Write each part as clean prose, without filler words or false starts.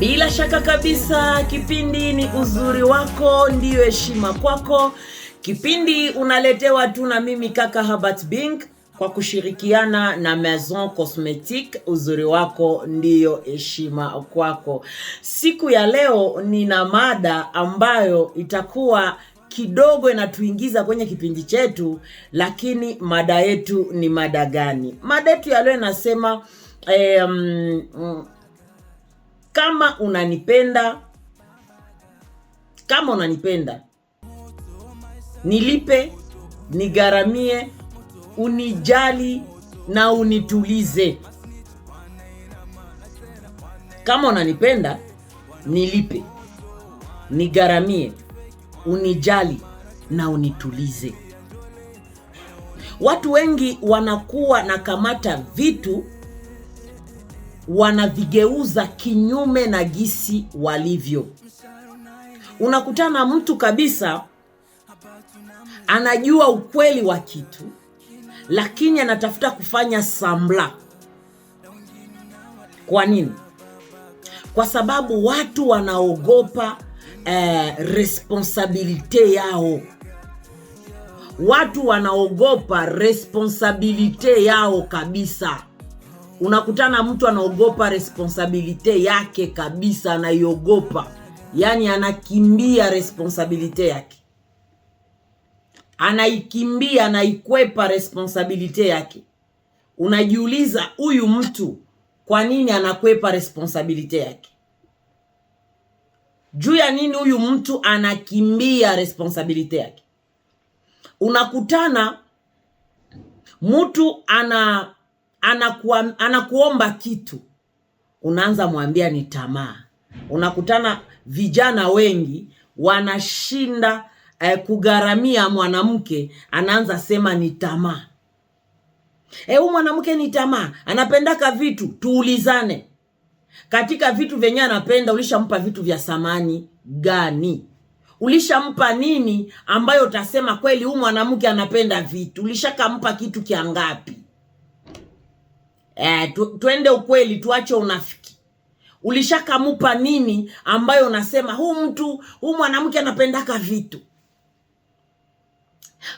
Bila shaka kabisa, kipindi ni uzuri wako ndiyo heshima kwako. Kipindi unaletewa tu na mimi kaka Herbert Bing kwa kushirikiana na Maison Cosmetique. Uzuri wako ndiyo heshima kwako. Siku ya leo nina mada ambayo itakuwa kidogo inatuingiza kwenye kipindi chetu, lakini mada yetu ni mada gani? Mada yetu ya leo inasema kama unanipenda nilipe, nigaramie, unijali na unitulize. Kama unanipenda nilipe, nigaramie, unijali na unitulize. Watu wengi wanakuwa na kamata vitu wanavigeuza kinyume na gisi walivyo. Unakutana mtu kabisa anajua ukweli wa kitu, lakini anatafuta kufanya sambla. Kwa nini? Kwa sababu watu wanaogopa responsabilite yao. Watu wanaogopa responsabilite yao kabisa. Unakutana mtu anaogopa responsabilite yake kabisa, anaiogopa. Yani anakimbia responsabilite yake. Anaikimbia, anaikwepa responsabilite yake. Unajiuliza huyu mtu kwa nini anakwepa responsabilite yake? Juu ya nini huyu mtu anakimbia responsabilite yake? Unakutana mtu anakuomba kitu, unaanza mwambia ni tamaa. Unakutana vijana wengi wanashinda kugaramia mwanamke, anaanza sema ni tamaa. Huyu mwanamke ni tamaa, anapendaka vitu. Tuulizane, katika vitu venye anapenda ulishampa vitu vya samani gani? Ulishampa nini ambayo utasema kweli huyu mwanamke anapenda vitu? Ulishakampa kitu kiangapi? Tuende ukweli, tuache unafiki. Ulishakamupa nini ambayo unasema huyu mwanamke anapendaka vitu?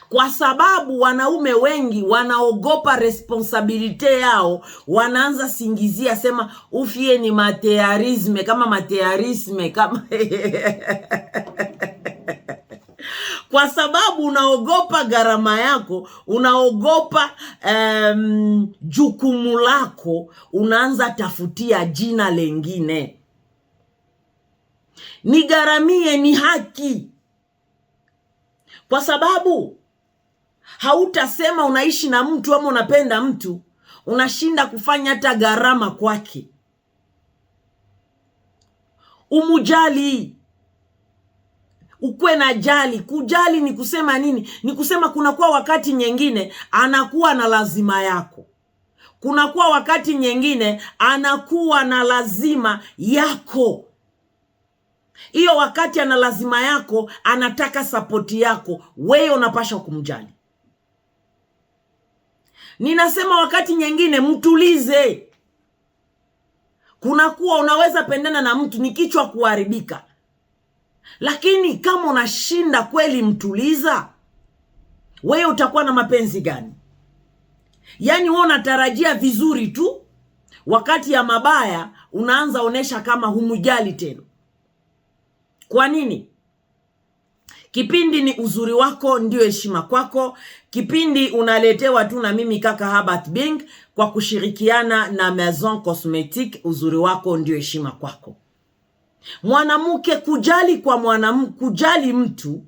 Kwa sababu wanaume wengi wanaogopa responsabilite yao, wanaanza singizia sema ufie ni materialisme, kama materialisme kama kwa sababu unaogopa gharama yako, unaogopa jukumu lako, unaanza tafutia jina lengine. Nigaramie ni haki. Kwa sababu hautasema unaishi na mtu ama unapenda mtu, unashinda kufanya hata gharama kwake. Umujali. Ukwe na jali. Kujali ni kusema nini? Ni kusema kunakuwa wakati nyingine anakuwa na lazima yako. Kunakuwa wakati nyingine anakuwa na lazima yako. Hiyo wakati ana lazima yako, anataka sapoti yako, wewe unapaswa kumjali. Ninasema wakati nyingine mtulize. Kunakuwa unaweza pendana na mtu ni kichwa kuharibika, lakini kama unashinda kweli mtuliza, wewe utakuwa na mapenzi gani? Yani wewe unatarajia vizuri tu, wakati ya mabaya unaanza onesha kama humujali tena. Kwa nini? Kipindi ni uzuri wako ndio heshima kwako. Kipindi unaletewa tu na mimi kaka Herbert Bing kwa kushirikiana na Maison Cosmetique. Uzuri wako ndio heshima kwako. Mwanamke, kujali kwa mwanamke, kujali mtu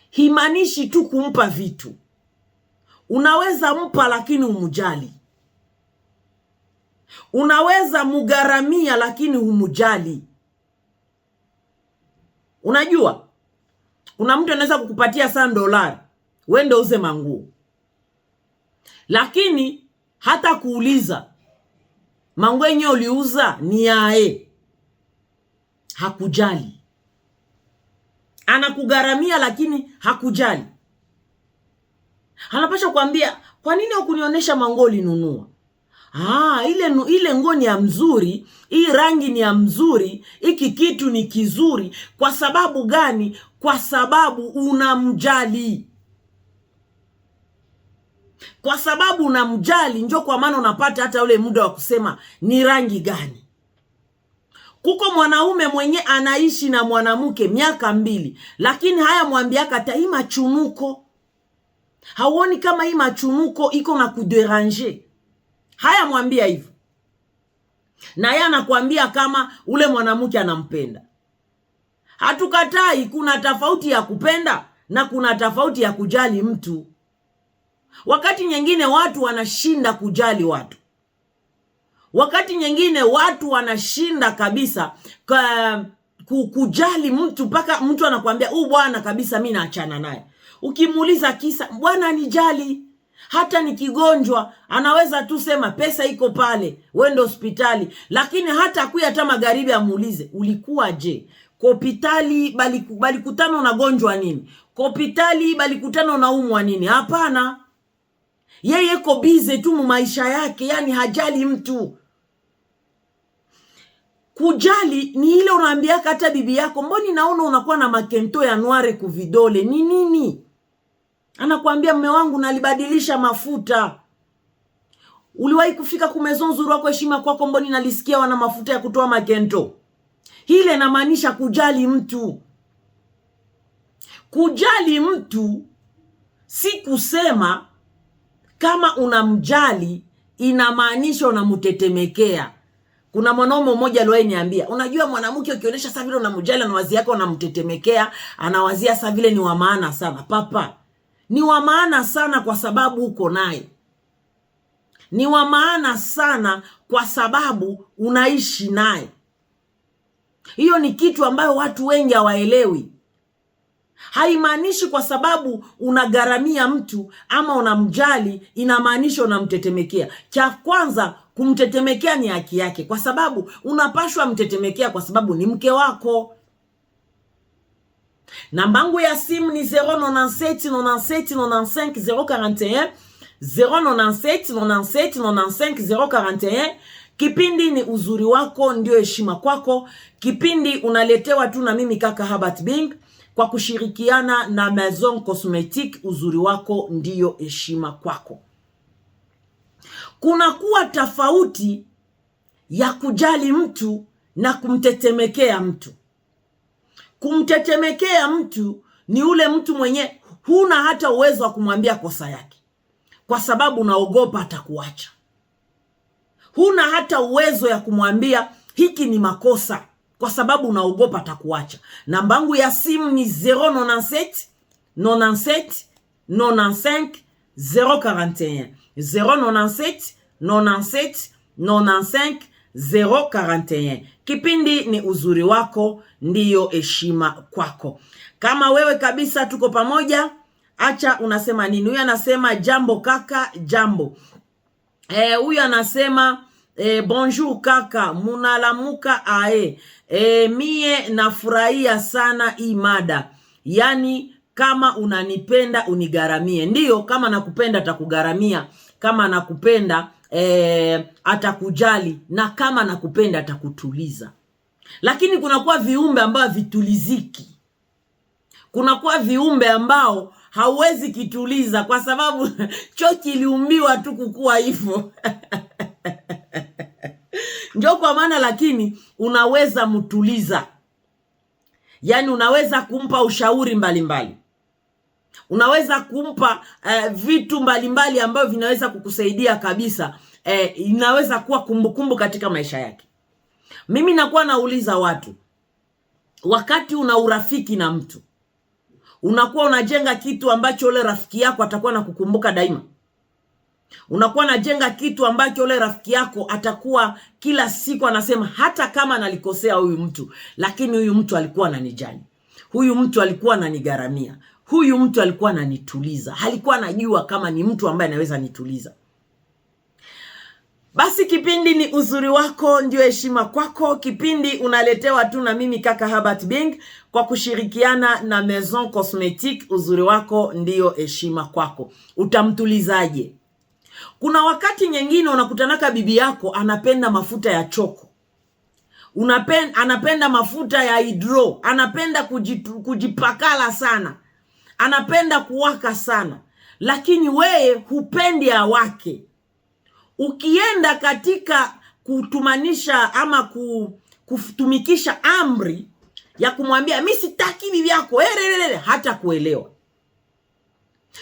himanishi tu kumpa vitu. Unaweza mpa lakini umujali. Unaweza mugaramia lakini umujali. Unajua, kuna mtu anaweza kukupatia $100, wende uze manguo, lakini hata kuuliza manguo yenyewe uliuza ni yae. Hakujali. Anakugaramia lakini hakujali. Anapasha kuambia, kwa nini hukunionyesha manguo ulinunua? ile nguo ni ya mzuri, hii rangi ni ya mzuri, hiki kitu ni kizuri. Kwa sababu gani? Kwa sababu unamjali. Kwa sababu unamjali, ndio kwa maana unapata hata ule muda wa kusema ni rangi gani. Kuko mwanaume mwenye anaishi na mwanamke miaka 2, lakini haya mwambiaka hata hii machunuko. Hauoni kama hii machunuko iko na kuderanger? Haya mwambia hivyo. Na yeye anakuambia kama ule mwanamke anampenda. Hatukatai, kuna tofauti ya kupenda na kuna tofauti ya kujali mtu. Wakati nyingine watu wanashinda kujali watu. Wakati nyingine watu wanashinda kabisa kujali mtu, mpaka mtu anakuambia bwana kabisa mimi naachana naye. Ukimuuliza kisa, bwana anijali, hata nikigonjwa anaweza tu sema pesa iko pale, wende hospitali. Lakini hata akuya hata magharibi amuulize ulikuwa je? Hospitali balikutana unagonjwa nini? Hospitali balikutana unaumwa nini? Hapana. Yeye yuko busy tu mu maisha yake, yani hajali mtu. Kujali ni ile unaambia hata bibi yako, mboni naona unakuwa na makento ya noire kuvidole, ni nini? Anakuambia mume wangu nalibadilisha mafuta. Uliwahi kufika kumezon nzuri wako heshima kwako, mboni nalisikia wana mafuta ya kutoa makento. Hile inamaanisha kujali mtu. Kujali mtu si kusema kama unamjali inamaanisha unamtetemekea. Kuna mwanaume mmoja aliwahi niambia, unajua mwanamke ukionyesha sasa vile unamjali na wazi yako unamtetemekea, anawazia sasa vile ni wa maana sana. Papa, ni wa maana sana kwa sababu uko naye. Ni wa maana sana kwa sababu unaishi naye. Hiyo ni kitu ambayo watu wengi hawaelewi. Haimaanishi kwa sababu unagaramia mtu ama unamjali inamaanisha unamtetemekea. Cha kwanza, kumtetemekea ni haki yake, kwa sababu unapashwa mtetemekea kwa sababu ni mke wako. Nambangu ya simu ni 097 97 95 041 097 97 95 041. Kipindi ni uzuri wako ndio heshima kwako. Kipindi unaletewa tu na mimi kaka Herbert Bing kwa kushirikiana na Maison Cosmetique. Uzuri wako ndio heshima kwako. Kuna kuwa tofauti ya kujali mtu na kumtetemekea mtu. Kumtetemekea mtu ni ule mtu mwenye huna hata uwezo wa kumwambia kosa yake, kwa sababu unaogopa atakuacha. Huna hata uwezo ya kumwambia hiki ni makosa, kwa sababu unaogopa atakuacha. Nambangu ya simu ni 097 97 95 041 097 97 95 041. Kipindi ni uzuri wako ndiyo heshima kwako. Kama wewe kabisa tuko pamoja, acha unasema nini? Huyu anasema jambo kaka, jambo. Huyu anasema bonjour kaka, munalamuka ae. Mie nafurahia sana hii mada. Yani kama unanipenda unigaramie. Ndiyo, kama nakupenda atakugaramia. Kama nakupenda atakujali, na kama nakupenda atakutuliza. Lakini kunakuwa viumbe ambao vituliziki. Kunakuwa viumbe ambao hauwezi kituliza kwa sababu choki iliumbiwa tu kukua hivyo. Ndio kwa maana, lakini unaweza mtuliza. Yani unaweza kumpa ushauri mbalimbali. Unaweza kumpa vitu mbalimbali ambavyo vinaweza kukusaidia kabisa. Inaweza kuwa kumbukumbu katika maisha yake. Mimi nakuwa nauliza watu, wakati una urafiki na mtu, unakuwa unajenga kitu ambacho ule rafiki yako atakuwa na kukumbuka daima? Unakuwa unajenga kitu ambacho ule rafiki yako atakuwa kila siku anasema, hata kama nalikosea huyu mtu, lakini huyu mtu alikuwa ananijali. Huyu mtu alikuwa ananigaramia. Huyu mtu alikuwa ananituliza. Alikuwa anajua kama ni mtu ambaye anaweza nituliza. Basi kipindi ni uzuri wako ndio heshima kwako. Kipindi unaletewa tu na mimi kaka Herbert Bing kwa kushirikiana na Maison Cosmetique. Uzuri wako ndio heshima kwako. Utamtulizaje? Kuna wakati nyingine unakutanaka bibi yako anapenda mafuta ya choko, anapenda mafuta ya hidro, anapenda kujipakala sana, anapenda kuwaka sana, lakini wewe hupendi awake. Ukienda katika kutumanisha ama kutumikisha amri ya kumwambia mimi sitaki bibi yako, hata kuelewa.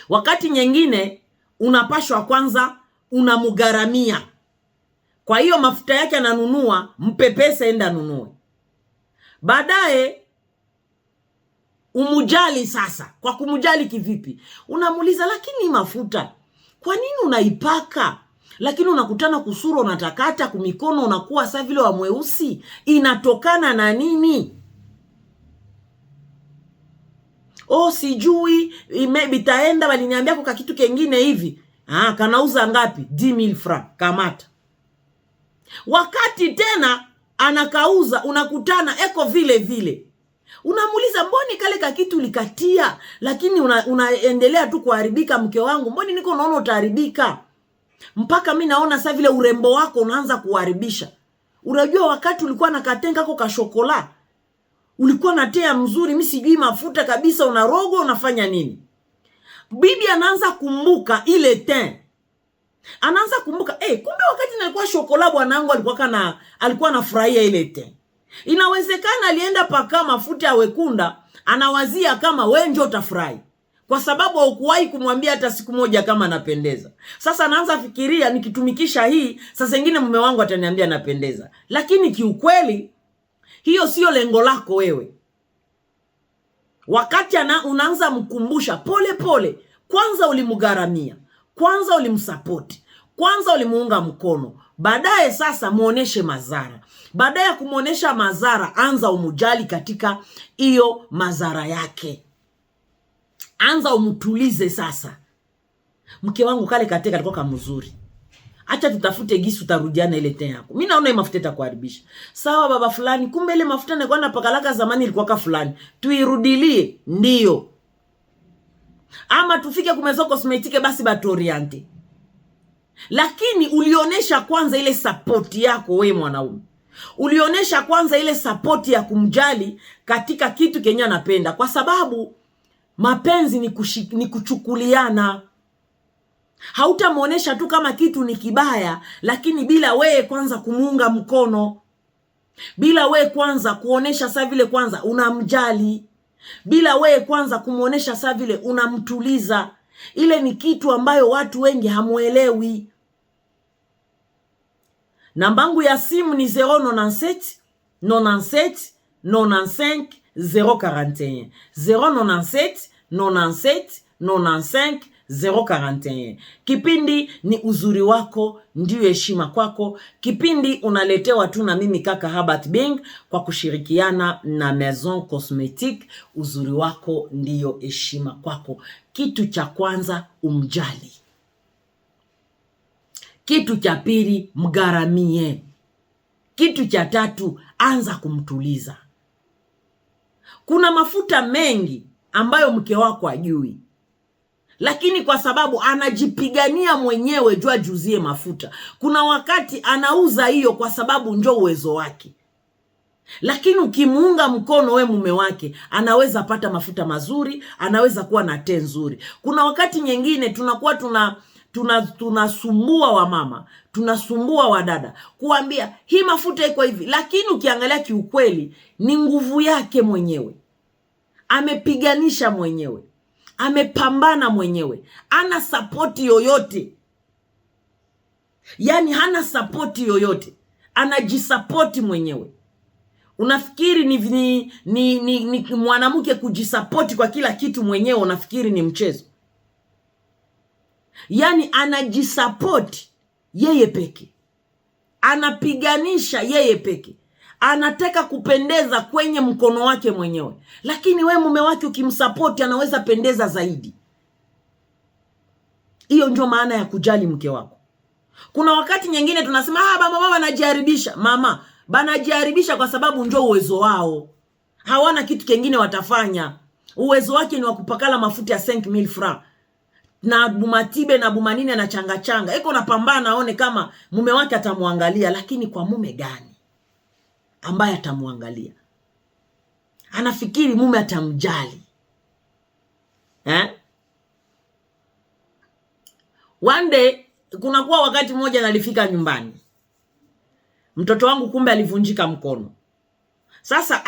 Wakati nyingine unapashwa kwanza unamugaramia. Kwa hiyo mafuta yake ananunua, mpepese enda nunue. Baadaye umujali sasa. Kwa kumujali kivipi? Unamuuliza, lakini mafuta kwa nini unaipaka? Lakini unakutana kusura unatakata, kumikono unakuwa sasa vile wa mweusi. Inatokana na nini? Sijui, maybe taenda waliniambia kwa kitu kingine hivi. Kanauza ngapi? 10,000 francs. Kamata. Wakati tena anakauza unakutana eko vile vile. Unamuuliza, mboni kale ka kitu likatia, lakini unaendelea tu kuharibika mke wangu. Mboni niko naona utaharibika. Mpaka mimi naona sasa vile urembo wako unaanza kuharibisha. Unajua wakati ulikuwa na katenga kako ka shokola, ulikuwa na tea mzuri, mimi sijui mafuta kabisa, unarogo unafanya nini? Bibi anaanza kumbuka ile ten. Anaanza kumbuka, kumbe wakati nilikuwa shokola bwanangu alikuwa anafurahia ile ten. Inawezekana alienda paka mafuta ya wekunda, anawazia kama wewe ndio utafurahi. Kwa sababu haukuwahi kumwambia hata siku moja kama anapendeza. Sasa anaanza fikiria, nikitumikisha hii, sasa nyingine mume wangu ataniambia anapendeza. Lakini kiukweli hiyo sio lengo lako wewe. Wakati unaanza mkumbusha pole pole, kwanza ulimugaramia, kwanza ulimsupport, kwanza ulimuunga mkono. Baadaye sasa muoneshe madhara. Baadaye kumuonesha madhara, anza umujali katika hiyo madhara yake. Anza umtulize sasa. Mke wangu kale kateka alikuwa kama mzuri. Acha tutafute gisi utarudiana ile tena yako. Mimi naona ile mafuta itakuharibisha. Sawa baba fulani, kumbe ile mafuta nilikuwa napakalaka zamani ilikuwa ka fulani. Tuirudilie, ndio. Ama tufike kumezo cosmetique basi batoriante. Lakini ulionesha kwanza ile support yako wewe mwanaume. Ulionesha kwanza ile support ya kumjali katika kitu kenye anapenda, kwa sababu mapenzi ni kuchukuliana. Hautamuonesha tu kama kitu ni kibaya, lakini bila wewe kwanza kumuunga mkono. Bila wewe kwanza kuonesha saa vile kwanza unamjali. Bila wewe kwanza kumuonesha saa vile unamtuliza. Ile ni kitu ambayo watu wengi hamuelewi. Nambangu ya simu ni 097 97 95 041 097 97 95 041. Kipindi ni uzuri wako ndio heshima kwako. Kipindi unaletewa tu na mimi kaka Herbert Bing kwa kushirikiana na Maison Cosmetique. Uzuri wako ndio heshima kwako. Kitu cha kwanza umjali. Kitu cha pili mgaramie. Kitu cha tatu anza kumtuliza. Kuna mafuta mengi ambayo mke wako ajui, lakini kwa sababu anajipigania mwenyewe juu ajuzie mafuta, kuna wakati anauza hiyo kwa sababu ndio uwezo wake. Lakini ukimuunga mkono we mume wake, anaweza pata mafuta mazuri, anaweza kuwa na te nzuri. Kuna wakati nyingine tunakuwa tunasumbua wa mama, tunasumbua wa dada kuambia hii mafuta iko hivi, lakini ukiangalia kiukweli ni nguvu yake mwenyewe. Amepiganisha mwenyewe, amepambana mwenyewe, ana support yoyote. Yani hana support yoyote, anajisupport mwenyewe. Unafikiri ni mwanamke kujisupport kwa kila kitu mwenyewe, unafikiri ni mchezo? Yani anajisupport yeye peke, anapiganisha yeye peke, anataka kupendeza kwenye mkono wake mwenyewe. Lakini we mume wake ukimsupport anaweza pendeza zaidi. Hiyo ndio maana ya kujali mke wako. Kuna wakati nyingine tunasema mama anajiharibisha. Mama banajiharibisha kwa sababu ndio uwezo wao. Hawana kitu kingine watafanya. Uwezo wake ni wa kupakala mafuta ya 5,000 francs. na bumatibe na bumanini na changa iko napambana aone kama mume wake atamuangalia, lakini kwa mume gani ambaye atamuangalia? Anafikiri mume atamjali. One day kunakuwa wakati mmoja nalifika nyumbani, mtoto wangu kumbe alivunjika mkono. Sasa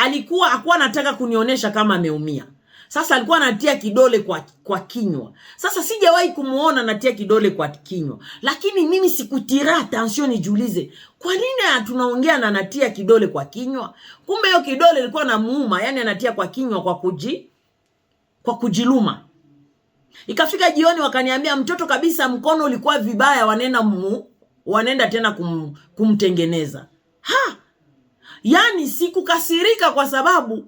hakuwa anataka kunionyesha kama ameumia. Sasa alikuwa anatia kidole kwa kinywa. Sasa sijawahi kumuona anatia kidole kwa kinywa, lakini mimi sikutira attention nijiulize, kwa nini tunaongea na anatia kidole kwa kinywa? Kumbe hiyo kidole ilikuwa na muuma, yani anatia kwa kinywa kwa kujiluma. Ikafika jioni wakaniambia mtoto kabisa mkono ulikuwa vibaya, wanaenda tena kumtengeneza. Yani sikukasirika kwa sababu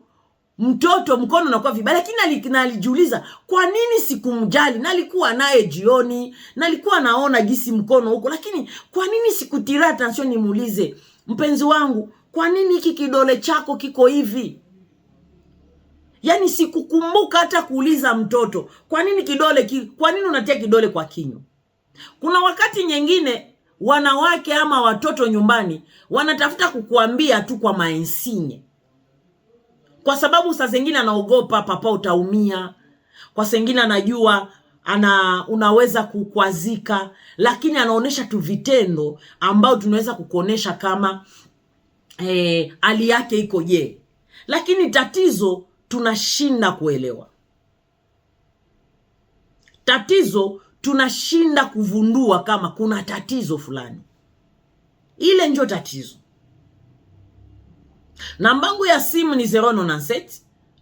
mtoto mkono unakuwa vibaya, lakini alijiuliza kwa nini sikumjali? Nalikuwa naye jioni, nalikuwa naona gisi mkono huko, lakini kwa nini sikutira attention nimuulize, mpenzi wangu, kwa nini hiki kidole chako kiko hivi? Yani sikukumbuka hata kuuliza mtoto, kwa nini kwa nini unatia kidole kwa kinywa? Kuna wakati nyingine wanawake ama watoto nyumbani wanatafuta kukuambia tu kwa mainsinye, kwa sababu saa zingine anaogopa papa utaumia, kwa zingine anajua unaweza kukwazika, lakini anaonesha tu vitendo ambao tunaweza kukuonesha kama hali yake iko je. Lakini tatizo tunashinda kuelewa. Tatizo tunashinda kuvundua kama kuna tatizo fulani. Ile ndio tatizo. Nambangu ya simu ni 097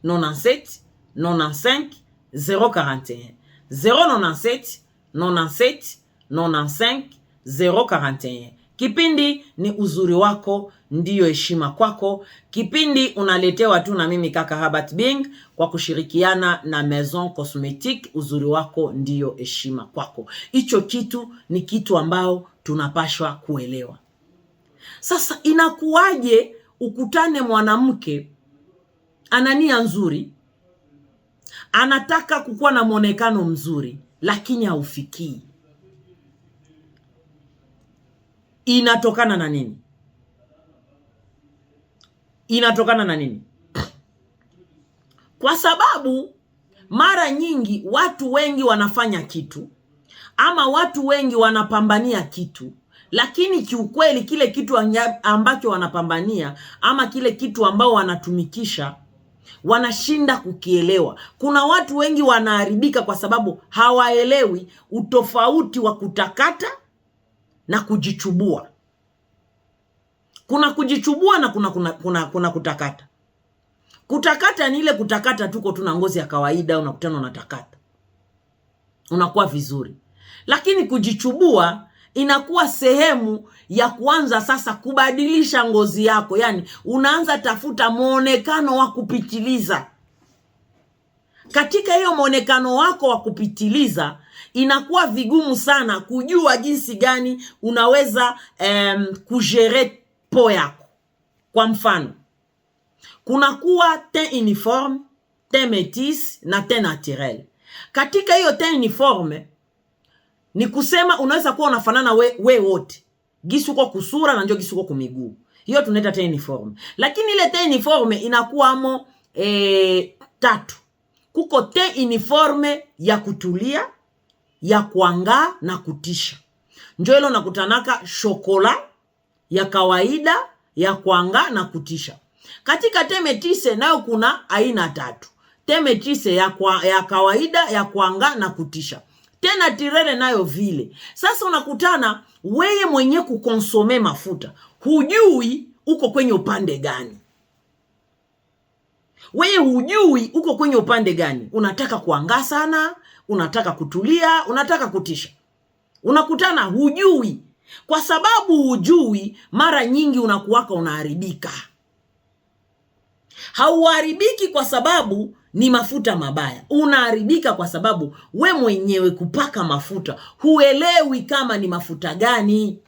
97 95 041 097 97 95 041. Kipindi ni uzuri wako ndiyo heshima kwako. Kipindi unaletewa tu na mimi kaka Habat Bing kwa kushirikiana na Maison Cosmétique. Uzuri wako ndiyo heshima kwako. Hicho kitu ni kitu ambao tunapashwa kuelewa. Sasa inakuwaje ukutane mwanamke ana nia nzuri, anataka kukuwa na muonekano mzuri, lakini haufikii? Inatokana na nini? Inatokana na nini? Kwa sababu mara nyingi watu wengi wanafanya kitu ama watu wengi wanapambania kitu, lakini kiukweli kile kitu ambacho wanapambania ama kile kitu ambao wanatumikisha wanashinda kukielewa. Kuna watu wengi wanaharibika kwa sababu hawaelewi utofauti wa kutakata na kujichubua. Kuna kujichubua na kuna kutakata. Kutakata ni ile kutakata tuko tuna ngozi ya kawaida, unakutana unatakata, unakuwa vizuri. Lakini kujichubua inakuwa sehemu ya kuanza sasa kubadilisha ngozi yako. Yani unaanza tafuta muonekano wa kupitiliza. Katika hiyo muonekano wako wa kupitiliza inakuwa vigumu sana kujua jinsi gani unaweza kujere po yako. Kwa mfano, kunakuwa teint uniforme, teint métis na teint naturel. Katika hiyo teint uniforme ni kusema unaweza kuwa unafanana we wote, gisi uko kusura na ndio gisi uko kumiguu. Hiyo tunaita teint uniforme. Lakini ile teint uniforme inakuwa amo 3. Kuko teint uniforme ya kutulia, ya kuangaa na kutisha. Ndio hilo nakutanaka shokola ya kawaida, ya kuangaa na kutisha. Katika teint métis nayo kuna aina 3. Teint métis ya kawaida, ya kuangaa na kutisha. Tena tirele nayo vile. Sasa unakutana weye mwenye kukonsome mafuta, hujui uko kwenye upande gani. Weye hujui uko kwenye upande gani. Unataka kuangaa sana, unataka kutulia, unataka kutisha. Unakutana hujui. Kwa sababu hujui, mara nyingi unakuwaka unaharibika. Hauharibiki kwa sababu ni mafuta mabaya. Unaharibika kwa sababu we mwenyewe kupaka mafuta huelewi kama ni mafuta gani.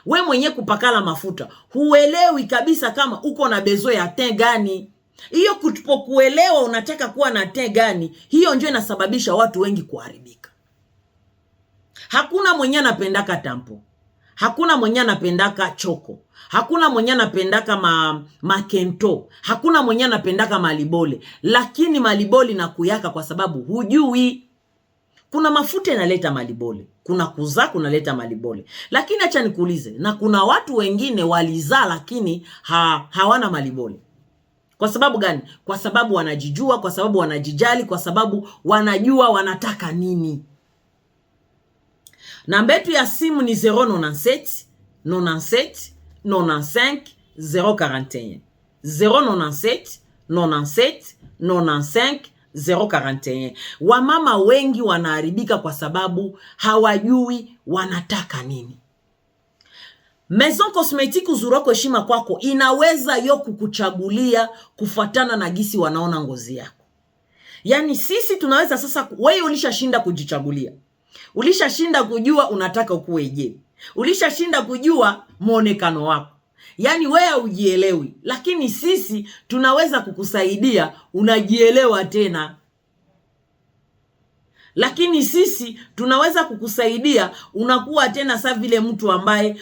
We mwenyewe kupakala mafuta huelewi kabisa kama uko na bezo ya teint gani. Hiyo kutupokuelewa unataka kuwa na teint gani, hiyo ndio inasababisha watu wengi kuharibika. Hakuna mwenye anapendaka tampo. Hakuna mwenye anapendaka choko. Hakuna mwenye anapendaka makento. Hakuna mwenye anapendaka malibole. Lakini malibole na kuyaka kwa sababu hujui. Kuna mafuta inaleta malibole. Kuna kuzaa kunaleta malibole. Lakini acha nikuulize, na kuna watu wengine walizaa lakini hawana malibole. Kwa sababu gani? Kwa sababu wanajijua, kwa sababu wanajijali, kwa sababu wanajua wanataka nini. Namba yetu ya simu ni 097 97 95 041. 097 97 95 041. Wamama wengi wanaharibika kwa sababu hawajui wanataka nini. Maison Cosmétique Uzuri Wako Heshima Kwako inaweza yo kukuchagulia kufuatana na gisi wanaona ngozi yako. Yani sisi tunaweza sasa, wewe ulishashinda kujichagulia. Ulishashinda kujua unataka ukuweje. Ulishashinda kujua muonekano wako. Yani wewe ujielewi, lakini sisi tunaweza kukusaidia unajielewa tena. Lakini sisi tunaweza kukusaidia unakuwa tena sa vile mtu ambaye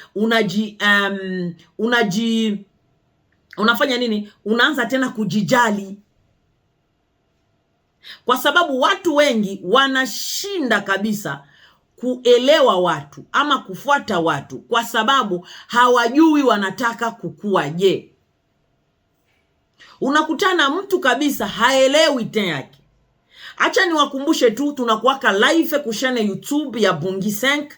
unafanya nini? Unaanza tena kujijali. Kwa sababu watu wengi wanashinda kabisa kuelewa watu ama kufuata watu kwa sababu hawajui wanataka kukuaje. Unakutana mtu kabisa haelewi tena yake. Acha niwakumbushe tu, tunakuwaka live kushane YouTube ya Bungi 5.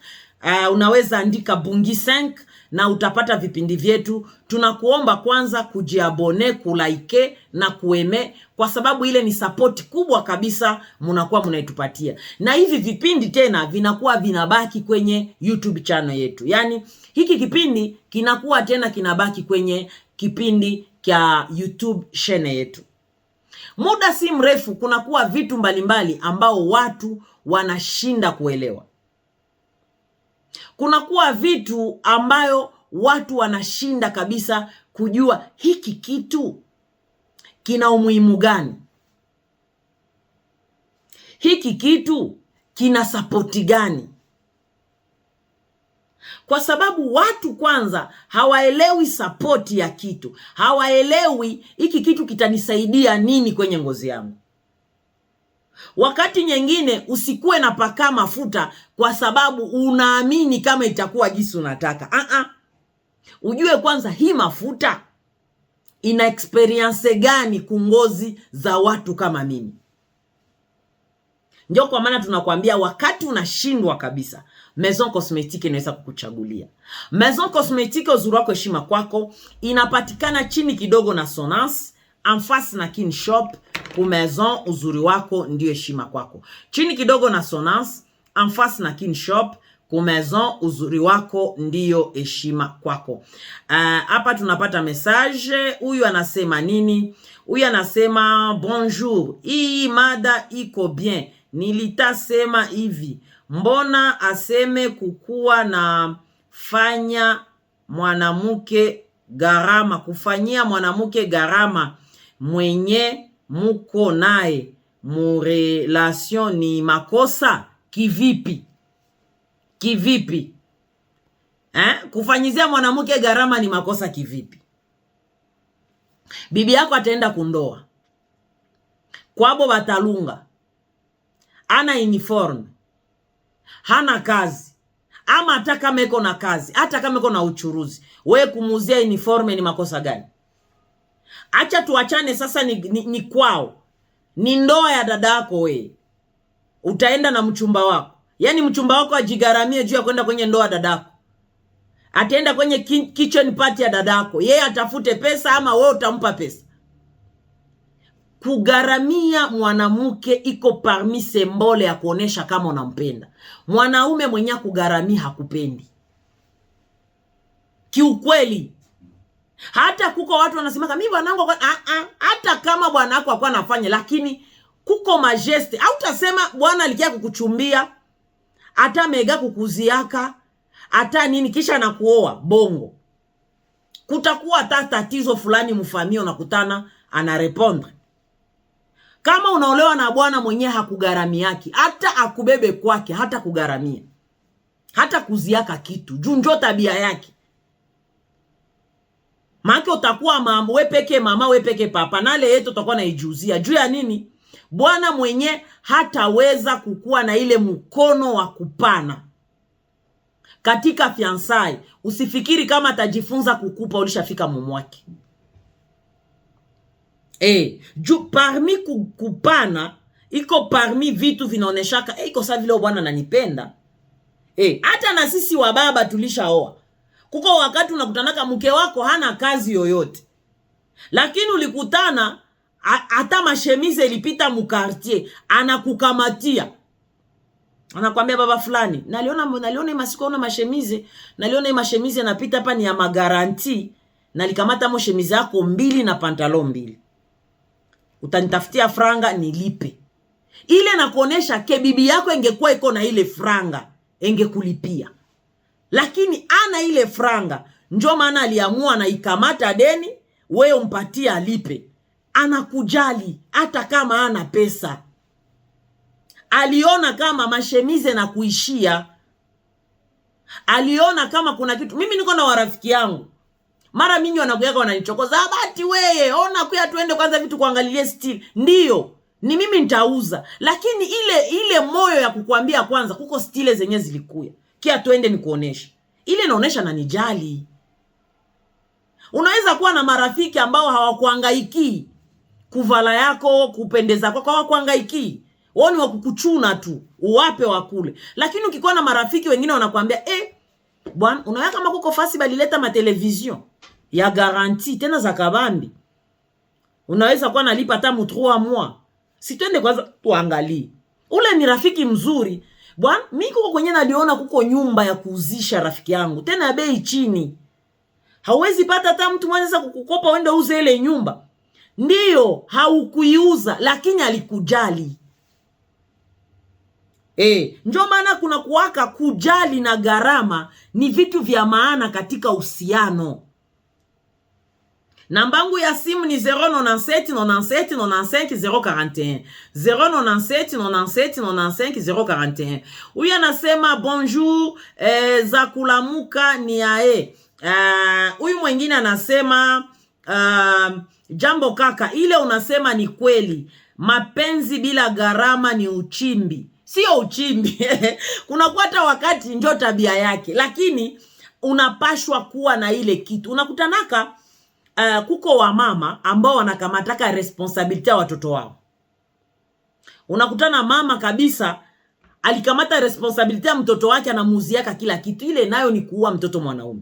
Unaweza andika Bungi 5 na utapata vipindi vyetu. Tunakuomba kwanza kujiabone, kulike na kueme, kwa sababu ile ni support kubwa kabisa mnakuwa mnaitupatia. Na hivi vipindi tena vinakuwa vinabaki kwenye YouTube channel yetu. Yani hiki kipindi kinakuwa tena kinabaki kwenye kipindi kya YouTube channel yetu. Muda si mrefu kunakuwa vitu mbalimbali ambao watu wanashinda kuelewa. Kunakuwa vitu ambayo watu wanashinda kabisa kujua hiki kitu kina umuhimu gani. Hiki kitu kina sapoti gani. Kwa sababu watu kwanza hawaelewi sapoti ya kitu. Hawaelewi hiki kitu kitanisaidia nini kwenye ngozi yangu. Wakati nyingine usikue na paka mafuta kwa sababu unaamini kama itakuwa jinsi unataka. Ujue kwanza hii mafuta ina experience gani kungozi za watu kama mimi. Ndio kwa maana tunakuambia wakati unashindwa kabisa, Maison Cosmétique inaweza kukuchagulia. Maison Cosmétique Uzuri Wako Heshima Kwako inapatikana chini kidogo na Sonas, en face na Kin Shop. Ku Maison Uzuri Wako ndio heshima kwako. Chini kidogo na Sonas, en face na Kin Shop. Ku Maison Uzuri Wako ndio heshima kwako. Hapa tunapata message. Huyu anasema nini? Huyu anasema bonjour. Hii mada iko bien. Nilitasema hivi. Mbona aseme kukuwa na fanya mwanamke gharama, kufanyia mwanamke gharama mwenye muko nae murelation ni makosa? Kivipi? Kivipi? Kufanyizia mwanamke gharama ni makosa kivipi? Bibi yako ataenda kundoa, kwabo batalunga, ana uniform, hana kazi, ama hata kama iko na kazi, hata kama iko na uchuruzi, wewe kumuzia uniform ni makosa gani? Acha tuachane sasa, ni kwao, ni ndoa ya dada yako. Wewe utaenda na mchumba wako, yani mchumba wako ajigaramie juu ya kwenda kwenye ndoa dada yako. Ataenda kwenye kitchen party ya dada yako, yeye atafute pesa ama wewe utampa pesa? Kugaramia mwanamke iko parmi sembole ya kuonesha kama unampenda. Mwanaume mwenye kugaramia hakupendi kiukweli. Hata kuko watu wanasema mimi bwanangu hata kama bwana wako alikuwa anafanya, lakini kuko majeste. Au utasema bwana alikia kukuchumbia, hata mega kukuziaka, hata nini, kisha anakuoa bongo. Kutakuwa hata tatizo fulani mfamia, unakutana anarepondre. Kama unaolewa na bwana mwenye hakugaramia yake, hata akubebe kwake, hata kugaramia, hata kuziaka kitu juu njo tabia yake. Maana utakuwa mama we peke mama we peke papa, nale yetu utakuwa naijuzia juu ya nini? Bwana mwenye hataweza kukua na ile mkono wa kupana katika fiansai. Usifikiri kama atajifunza kukupa ulishafika mumwake. Juu parmi kupana iko parmi vitu vinaoneshaka iko sawa vile bwana ananipenda. Hata na sisi wa baba tulishaoa. Kuko wakati unakutanaka mke wako hana kazi yoyote, lakini ulikutana hata mashemize ilipita mukartier, anakukamatia. Anakuambia baba fulani, naliona masiko na mashemize, naliona mashemize napita hapa ni ya magaranti, nalikamata mo shemize yako 2 na pantalon 2. Utanitafutia franga nilipe. Ile nakuonesha ke bibi yako ingekuwa iko na ile franga, ingekulipia. Lakini ana ile franga, njo maana aliamua na ikamata deni, wewe umpatie alipe. Anakujali hata kama ana pesa. Aliona kama mashemize na kuishia. Aliona kama kuna kitu. Mimi niko na warafiki yangu, mara mingi wanakuyaka wananichokoza, abati weye ona kuya tuende kwanza vitu kuangalilie still. Ndiyo, ni mimi nitauza, lakini ile moyo ya kukuambia kwanza kuko stile zenye zilikuya kia tuende nikuonesha, ile inaonesha na nijali. Unaweza kuwa na marafiki ambao hawakuhangaiki kuvala yako, kupendeza kwako, hawakuhangaiki. Wao ni wakukuchuna tu, uwape wakule. Lakini ukikuwa na marafiki wengine wanakuambia, bwana, unaona kama kuko fasi balileta matelevision ya garanti tena za kabambi. Unaweza kuwa nalipa hata 3 mois. Si twende kwanza tuangalie. Ule ni rafiki mzuri. Bwana, mimi kuko kwenye naliona kuko nyumba ya kuuzisha rafiki yangu, tena ya bei chini. Hauwezi pata hata mtu mwanza kukukopa uende uze ile nyumba. Ndiyo, haukuiuza lakini alikujali. Ndio maana kuna kuwaka kujali na gharama ni vitu vya maana katika uhusiano. Nambangu ya simu ni 097 97 95 041 097 97 95 041. Huyu anasema bonjour, za kulamuka ni ae. Huyu mwingine anasema jambo kaka, ile unasema ni kweli. Mapenzi bila gharama ni uchimbi. Sio uchimbi. Kuna kuata wakati ndio tabia yake, lakini unapashwa kuwa na ile kitu. Unakutanaka kuko wa mama ambao wanakamataka responsibility ya watoto wao. Unakutana mama kabisa alikamata responsibility ya mtoto wake, anamuuziaka kila kitu. Ile nayo ni kuua mtoto mwanaume.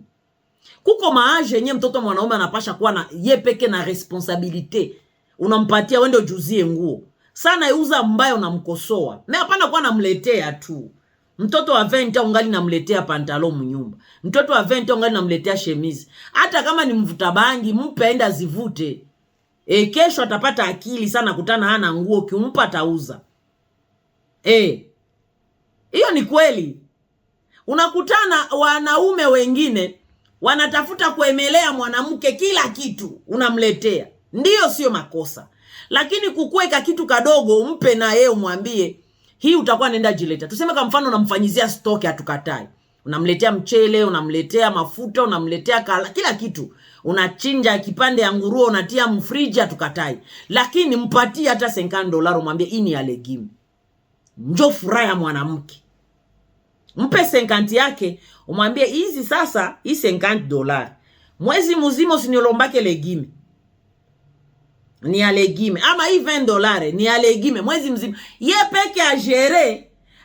Kuko maaje yenye mtoto mwanaume anapasha kuwa na ye peke na responsibility. Unampatia wende ujuzie nguo. Sana yuza mbaya unamkosoa. Na hapana kuwa namletea tu. Mtoto wa 20 ungali namletea pantalon mnyumba. Mtoto wa 20 ungali namletea shemizi. Hata kama ni mvuta bangi, mpe aenda zivute. Kesho atapata akili sana kutana hana nguo, kimpa atauza. Hiyo ni kweli. Unakutana wanaume wengine wanatafuta kuemelea mwanamke kila kitu unamletea. Ndiyo sio makosa. Lakini kukuweka kitu kadogo umpe na yeye umwambie hii utakuwa nenda jileta. Tuseme kwa mfano unamfanyizia stock hatukatai. Unamletea mchele, unamletea mafuta, unamletea kila kitu. Unachinja kipande ya nguruwe unatia mfriji hatukatai. Lakini mpatie hata $50 umwambie hii ni ya legume. Njo furaha ya mwanamke. Mpe 50 yake umwambie hizi sasa hii $50. Mwezi mzima usiniolombake legume. Ni ya legume. Ama hii $20 ni ya legume mwezi mzima. Ye peke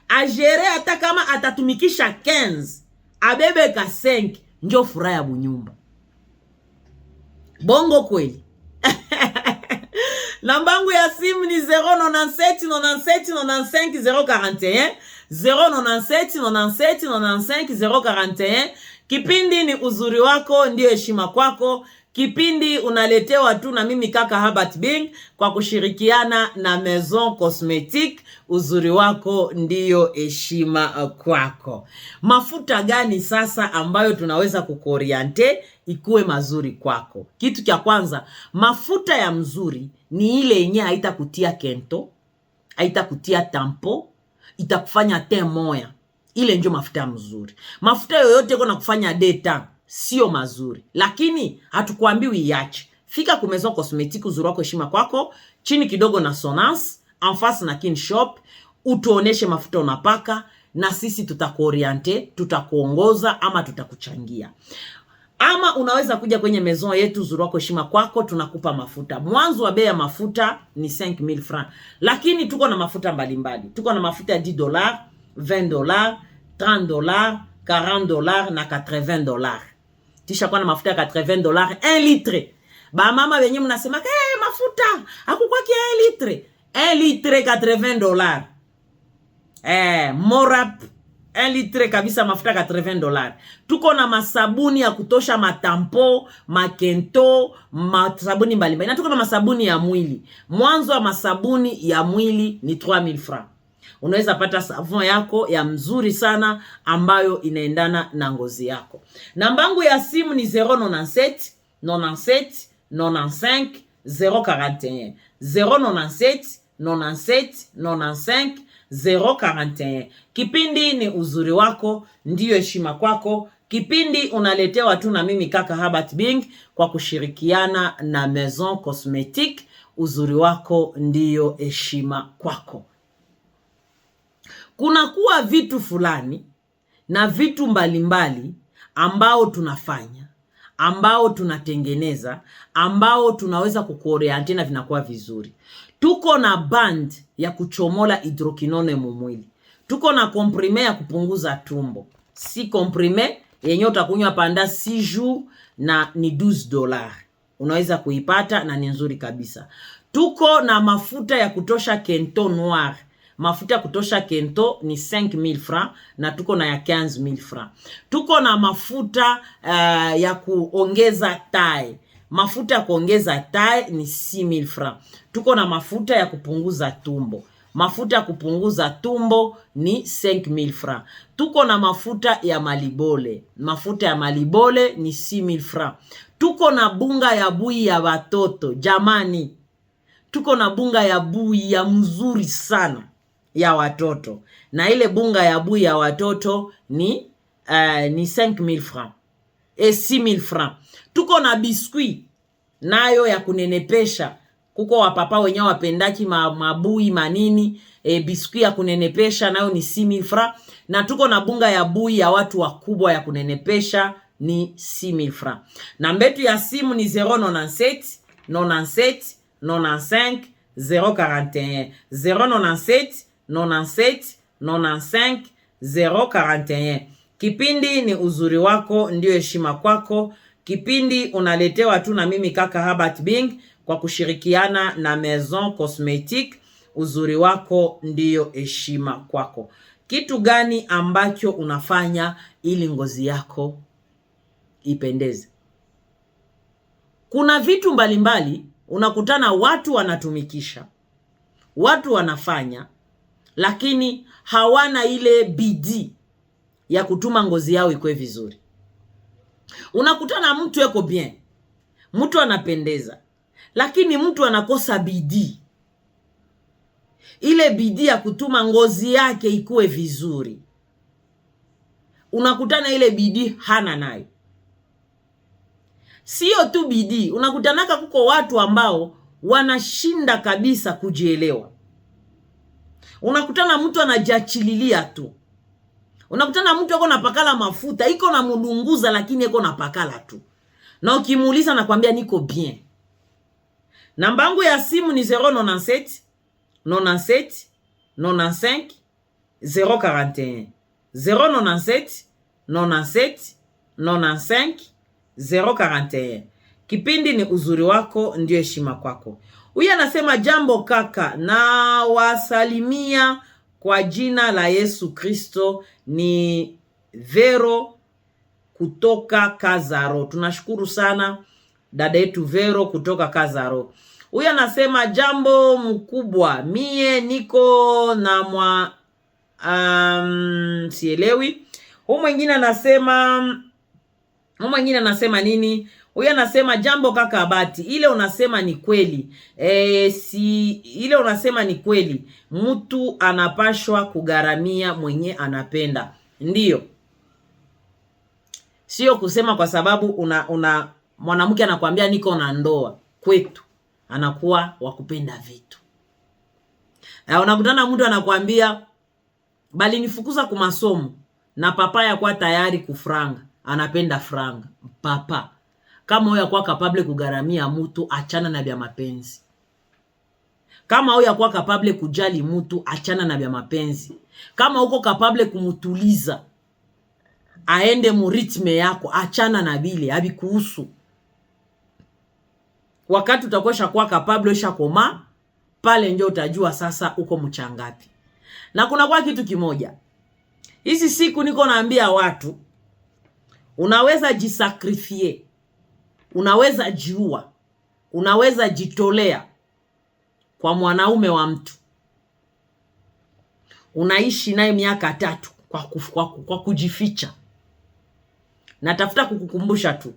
agere hata kama atatumikisha 15 abebe ka 5 njo furaha ya bunyumba. Bongo kweli. Nambangu ya simu ni 097 97 95 041 097 97 95 041. Kipindi ni uzuri wako ndio heshima kwako. Kipindi unaletewa tu na mimi kaka Herbert Bing kwa kushirikiana na Maison Cosmetique. Uzuri wako ndiyo heshima kwako. Mafuta gani sasa ambayo tunaweza kukoriente ikuwe mazuri kwako? Kitu cha kwanza, mafuta ya mzuri ni ile yenye haitakutia kento, haitakutia tampo, itakufanya te moya. Ile ndio mafuta mzuri. Mafuta yoyote kuna kufanya data sio mazuri, lakini hatukuambii uiache. Fika ku Maison Cosmetique, uzuri wako heshima kwako, chini kidogo na Sonance, en face na Kinshop, utuoneshe mafuta unapaka na sisi tutakuoriente, tutakuongoza ama tutakuchangia. Ama unaweza kuja kwenye maison yetu, uzuri wako heshima kwako, tunakupa mafuta. Mwanzo wa bei ya mafuta ni 5000 francs, lakini tuko na mafuta mbalimbali. Tuko na mafuta ya $10, $20, $30, $40 na $80. Tisha kwa na mafuta ya $80 1 litre. Ba mama wenye mnasema mafuta hakukuwa kia 1 litre. 1 litre $80. Morap 1 litre kabisa mafuta $80. Tuko na masabuni ya kutosha, matampo, makento, masabuni mbalimbali. Na tuko na masabuni ya mwili. Mwanzo wa masabuni ya mwili ni 3000 francs. Unaweza pata savon yako ya mzuri sana ambayo inaendana na ngozi yako. Nambangu ya simu ni 097 97 95 041 097 97 95 041. Kipindi ni uzuri wako ndiyo heshima kwako. Kipindi unaletewa tu na mimi kaka Herbert Bing kwa kushirikiana na Maison Cosmetique. Uzuri wako ndiyo heshima kwako. Kuna kuwa vitu fulani na vitu mbalimbali ambao tunafanya, ambao tunatengeneza, ambao tunaweza kukuoriente na vinakuwa vizuri. Tuko na band ya kuchomola hidrokinone mwili. Tuko na comprime ya kupunguza tumbo. Si comprime yenye utakunywa panda 6 jours na ni $12. Unaweza kuipata na ni nzuri kabisa. Tuko na mafuta ya kutosha Kento Noir. Mafuta kutosha Kento ni 5000 francs na tuko na ya 15000 francs. Tuko na mafuta ya kuongeza tai. Mafuta ya kuongeza tai ni 6000 francs. Tuko na mafuta ya kupunguza tumbo. Mafuta ya kupunguza tumbo ni 5000 francs. Tuko na mafuta ya malibole. Mafuta ya malibole ni 6000 francs. Tuko na bunga ya bui ya watoto. Jamani, tuko na bunga ya bui ya mzuri sana ya watoto. Na ile bunga ya bui ya watoto ni 5000 francs. 6000 francs. Tuko na biskuit nayo ya kunenepesha. Kuko wapapa wenyewe wapendaki mabui manini, biskuit ya kunenepesha nayo ni 6000 francs. Na tuko na bunga ya bui ya watu wakubwa ya kunenepesha ni 6000 francs. Namba yetu ya simu ni 097 97 95 041 097 97 95 041. Kipindi ni uzuri wako ndio heshima kwako. Kipindi unaletewa tu na mimi kaka Herbert Bing kwa kushirikiana na Maison Cosmetique. Uzuri wako ndio heshima kwako. Kitu gani ambacho unafanya ili ngozi yako ipendeze? Kuna vitu mbalimbali unakutana watu wanatumikisha, watu wanafanya, lakini hawana ile bidii ya kutuma ngozi yao ikuwe vizuri. Unakutana mtu yuko bien, mtu anapendeza, lakini mtu anakosa bidii. Ile bidii ya kutuma ngozi yake ikuwe vizuri, unakutana ile bidii hana nayo. Sio tu bidii, unakutanaka kuko watu ambao wanashinda kabisa kujielewa. Unakutana mtu anajiachililia tu. Unakutana mtu yuko napakala mafuta, iko na mudunguza lakini yuko napakala tu. Na ukimuuliza anakuambia niko bien. Namba yangu ya simu ni 097 97 95 041 097 97 95 041. Kipindi ni uzuri wako ndio heshima kwako. Huyu anasema jambo kaka, na wasalimia kwa jina la Yesu Kristo, ni Vero kutoka Kazaro. Tunashukuru sana dada yetu Vero kutoka Kazaro. Huyu anasema jambo mkubwa, mie niko na sielewi. Huyu mwingine anasema nini? Huyu anasema jambo kaka Abati, ile unasema ni kweli. Ile unasema ni kweli. Mtu anapashwa kugaramia mwenye anapenda. Ndiyo. Sio kusema kwa sababu una mwanamke anakuambia niko na ndoa kwetu anakuwa wakupenda vitu. Unakutana mtu anakuambia bali nifukuza kwa masomo na papa yakuwa tayari kufranga, anapenda franga. Papa kama huyo yakuwa capable kugaramia mtu, achana na vya mapenzi. Kama huyo yakuwa capable kujali mtu, achana na vya mapenzi. Kama uko capable kumutuliza aende mu ritme yako, achana na bile habikuhusu. Wakati utakuwa kwa capable shakoma, pale ndio utajua sasa uko mchangapi. Na kuna kwa kitu kimoja, hizi siku niko naambia watu, unaweza jisakrifie, unaweza jiua, unaweza jitolea kwa mwanaume wa mtu. Unaishi naye miaka 3 kwa kujificha. Natafuta kukukumbusha tu,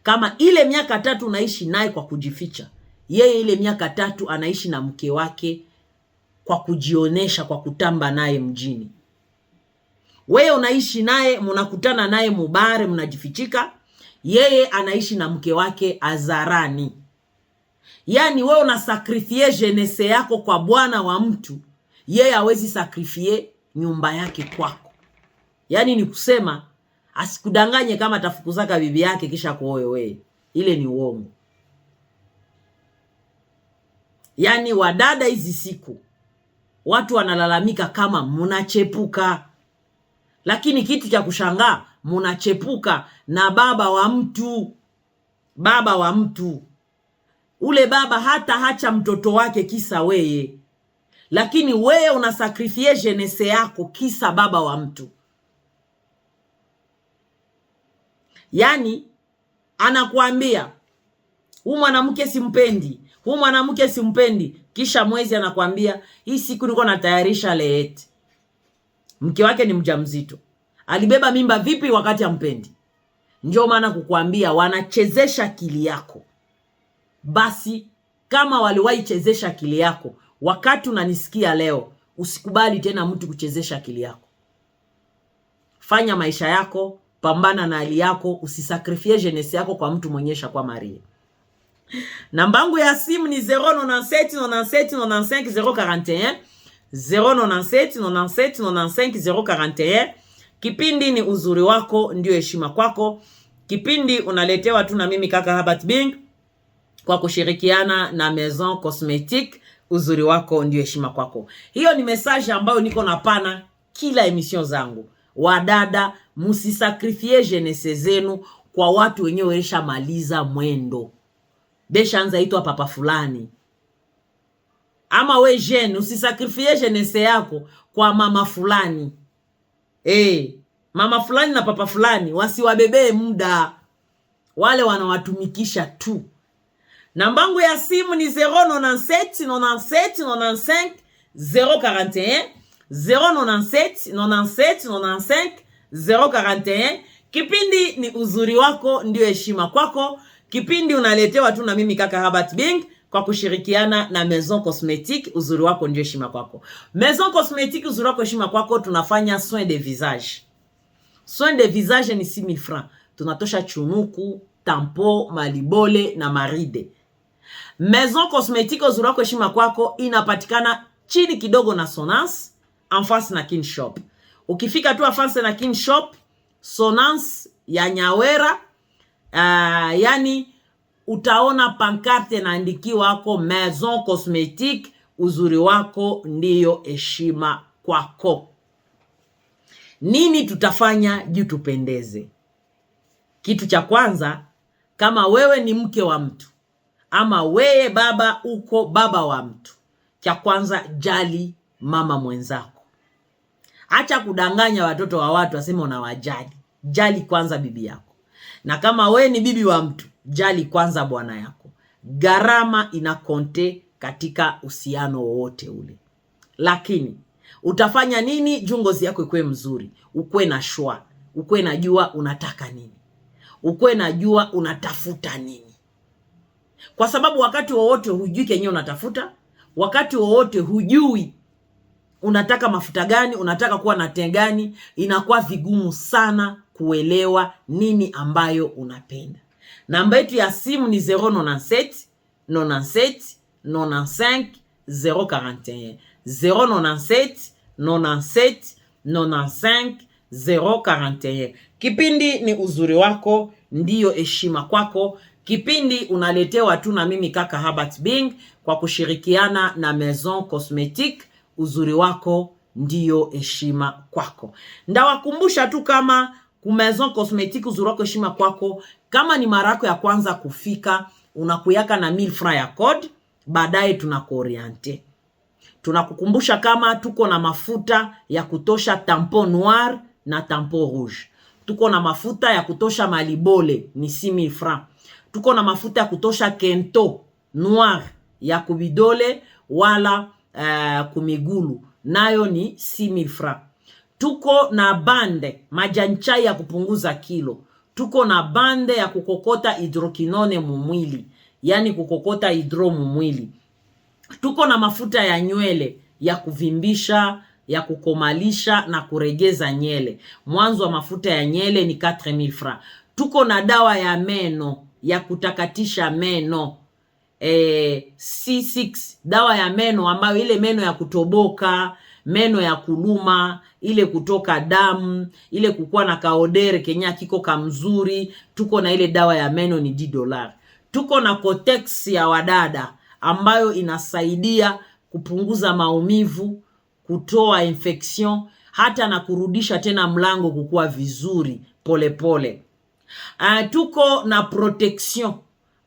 kama ile miaka 3 unaishi naye kwa kujificha, yeye ile miaka 3 anaishi na mke wake kwa kujionesha, kwa kutamba naye mjini. Wewe unaishi naye, mnakutana naye mubare, mnajifichika. Yeye anaishi na mke wake azarani. Yani wewe unasakrifie jenese yako kwa bwana wa mtu, yeye hawezi sakrifie nyumba yake kwako. Yani ni kusema asikudanganye kama atafukuzaka bibi yake kisha kuoe wewe. Ile ni uongo. Yani wadada hizi siku watu wanalalamika kama munachepuka. Lakini kitu cha kushangaa, munachepuka na baba wa mtu. Baba wa mtu. Ule baba hata hacha mtoto wake kisa weye. Lakini weye unasakrifie jenese yako kisa baba wa mtu. Yani anakuambia huyu mwanamke simpendi, huyu mwanamke simpendi, kisha mwezi anakuambia hii siku niko natayarisha leeti. Mke wake ni mjamzito. Alibeba mimba vipi wakati ampendi? Ndio maana kukuambia wanachezesha akili yako. Basi kama waliwahi chezesha akili yako, wakati unanisikia leo, usikubali tena mtu kuchezesha akili yako. Fanya maisha yako, pambana na hali yako, usisakrifie jenesi yako kwa mtu mwenyesha kwa Maria. Nambangu ya simu ni 097 97 95 041 097 97 95 041. Kipindi ni uzuri wako ndio heshima kwako. Kipindi unaletewa tu na mimi kaka Herbert Bing kwa kushirikiana na Maison Cosmétique. Uzuri wako ndio heshima kwako. Hiyo ni message ambayo niko napana kila emission zangu. Wadada, musisakrifie jenese zenu kwa watu wenyewe wesha maliza mwendo. Besha anza itwa papa fulani. Ama we jene, usisakrifie jenese yako kwa mama fulani. Mama fulani na papa fulani wasiwabebee muda. Wale wanawatumikisha tu. Nambangu ya simu ni 097 97 95 041 097 97 95 041. Kipindi ni uzuri wako ndio heshima kwako. Kipindi unaletewa tu na mimi kaka Herbert Bing kwa kushirikiana na Maison Cosmétique. Uzuri wako ndio heshima kwako. Maison Cosmétique, uzuri wako heshima kwako. Tunafanya soin de visage. Soin de visage ni 6000 francs. Tunatosha chunuku, tampo, malibole na maride. Maison Cosmétique, uzuri wako heshima kwako, inapatikana chini kidogo na Sonance, en face na Kin Shop. Ukifika tu en face na Kin Shop, Sonance ya Nyawera, yani utaona pankarte na andikiwa wako Maison Cosmétique. Uzuri wako ndiyo heshima kwako. Nini tutafanya juu tupendeze? Kitu cha kwanza, kama wewe ni mke wa mtu ama wewe baba uko baba wa mtu, cha kwanza jali mama mwenzako. Acha kudanganya watoto wa watu waseme unawajali. Jali kwanza bibi yako. Na kama wewe ni bibi wa mtu, jali kwanza bwana yako. Gharama inakonte katika uhusiano wote ule. Lakini utafanya nini juu ngozi yako ikuwe mzuri? Ukue na shwa, ukue na jua unataka nini, ukue na jua unatafuta nini. Kwa sababu wakati wowote hujui kenye unatafuta, wakati wowote hujui unataka mafuta gani, unataka kuwa na teint gani, inakuwa vigumu sana kuelewa nini ambayo unapenda. Namba yetu ya simu ni 097 97 95 041 097 97 95 041. Kipindi ni uzuri wako ndiyo heshima kwako. Kipindi unaletewa tu na mimi kaka Herbert Bing kwa kushirikiana na Maison Cosmetique. Uzuri wako ndiyo heshima kwako. Ndawakumbusha tu kama ku Maison Cosmetique uzuri wako heshima kwako, kama ni mara yako ya kwanza kufika, unakuyaka na 1000 francs ya code, baadaye tunakuoriente. Tunakukumbusha kama tuko na mafuta ya kutosha tampon noir na tampon rouge. Tuko na mafuta ya kutosha malibole ni 6000 francs. Tuko na mafuta ya kutosha kento noir ya kubidole wala kumigulu, nayo ni 6000 francs. Tuko na bande majanchai ya kupunguza kilo. Tuko na bande ya kukokota hidrokinone mumwili, yani kukokota hidro mumwili. Tuko na mafuta ya nywele ya kuvimbisha, ya kukomalisha na kuregeza nyele. Mwanzo wa mafuta ya nyele ni 4000 francs. Tuko na dawa ya meno ya kutakatisha meno C6, dawa ya meno ambayo ile meno ya kutoboka, meno ya kuluma, ile kutoka damu, ile kukua na kaodere kenya kiko kamzuri. Tuko na ile dawa ya meno ni $10. Tuko na Kotex ya wadada ambayo inasaidia kupunguza maumivu, kutoa infection, hata na kurudisha tena mlango kukua vizuri pole pole. Tuko na protection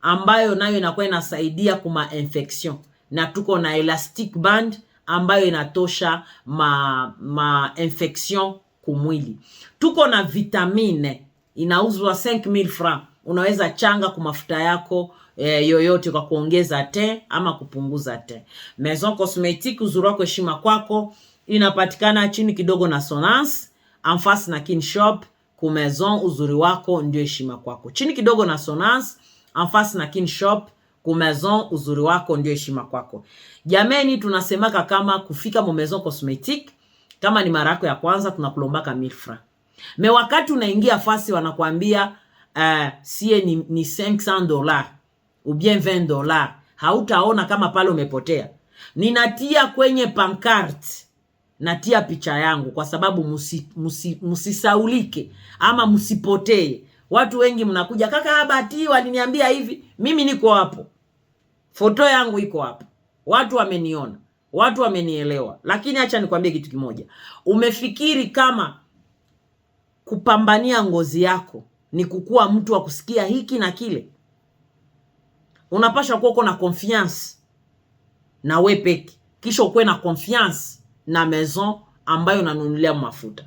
ambayo nayo inakuwa inasaidia kuma infection, na tuko na elastic band ambayo inatosha ma infection kumwili. Tuko na vitamine inauzwa 5000 francs. Unaweza changa kwa mafuta yako yoyote kwa kuongeza teint ama kupunguza teint. Maison Cosmetique uzuri wako heshima kwako inapatikana chini kidogo na Sonance, en face na Kinshop. Ku Maison uzuri wako ndio heshima kwako. Chini kidogo na Sonance, en face na Kinshop. Ku Maison uzuri wako ndio heshima kwako. Jameni, tunasemaka kama kufika mu Maison Cosmetique, kama ni mara yako ya kwanza tunakulombaka 1000 francs. Me wakati unaingia fasi wanakuambia sie ni $500 ou bien $20, hautaona kama pale umepotea. Ninatia kwenye pancarte, natia picha yangu kwa sababu musisaulike ama musipotee. Watu wengi mnakuja, kaka Herbert waliniambia hivi, mimi niko hapo. Foto yangu iko hapo. Watu wameniona, watu wamenielewa. Lakini acha nikwambie kitu kimoja. Umefikiri kama kupambania ngozi yako ni kukua mtu wa kusikia hiki na kile? Unapasha kuwa na confiance na wewe peke, kisha ukue na confiance na Maison ambayo unanunulia mafuta.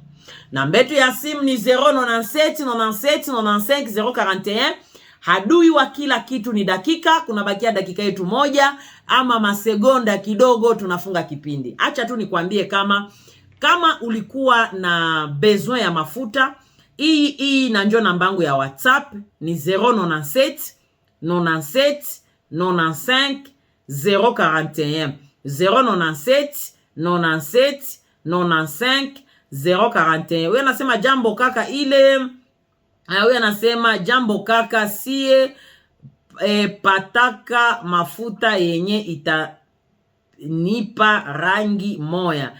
Namba yetu ya simu ni 097 97 95 041. Hadui wa kila kitu ni dakika. Kuna bakia dakika yetu moja ama masegonda kidogo tunafunga kipindi. Acha tu nikwambie kama ulikuwa na besoin ya mafuta, hii na njoo namba yangu ya WhatsApp ni 097 97 95 041 097 97 95 041. Wewe anasema jambo kaka ile. Wewe anasema jambo kaka, sie pataka mafuta yenye itanipa rangi moya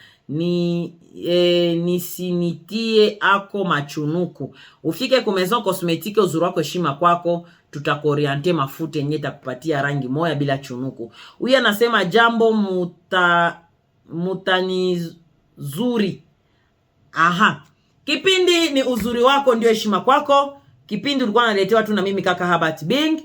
nisinitie ako machunuku. Ufike ku Maison Cosmetique uzuri wako heshima kwako, tutakoriente mafuta yenye itakupatia rangi moya bila chunuku. Huyu anasema jambo mutanizuri. Aha. Kipindi ni uzuri wako ndio heshima kwako. Kipindi ulikuwa unaletewa tu na mimi kaka Herbert Bing.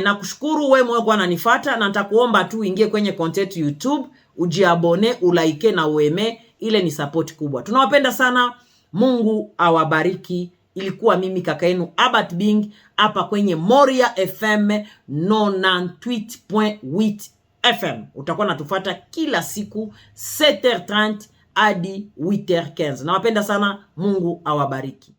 Na kushukuru wewe mwe kwa unanifuata, na nitakuomba tu ingie kwenye content YouTube, ujiabone, ulike na ueme, ile ni support kubwa. Tunawapenda sana. Mungu awabariki. Ilikuwa mimi kaka yenu Herbert Bing hapa kwenye Moria FM 98.8 FM. Utakuwa natufuata kila siku 7h30 hadi 8h15. Nawapenda sana. Mungu awabariki.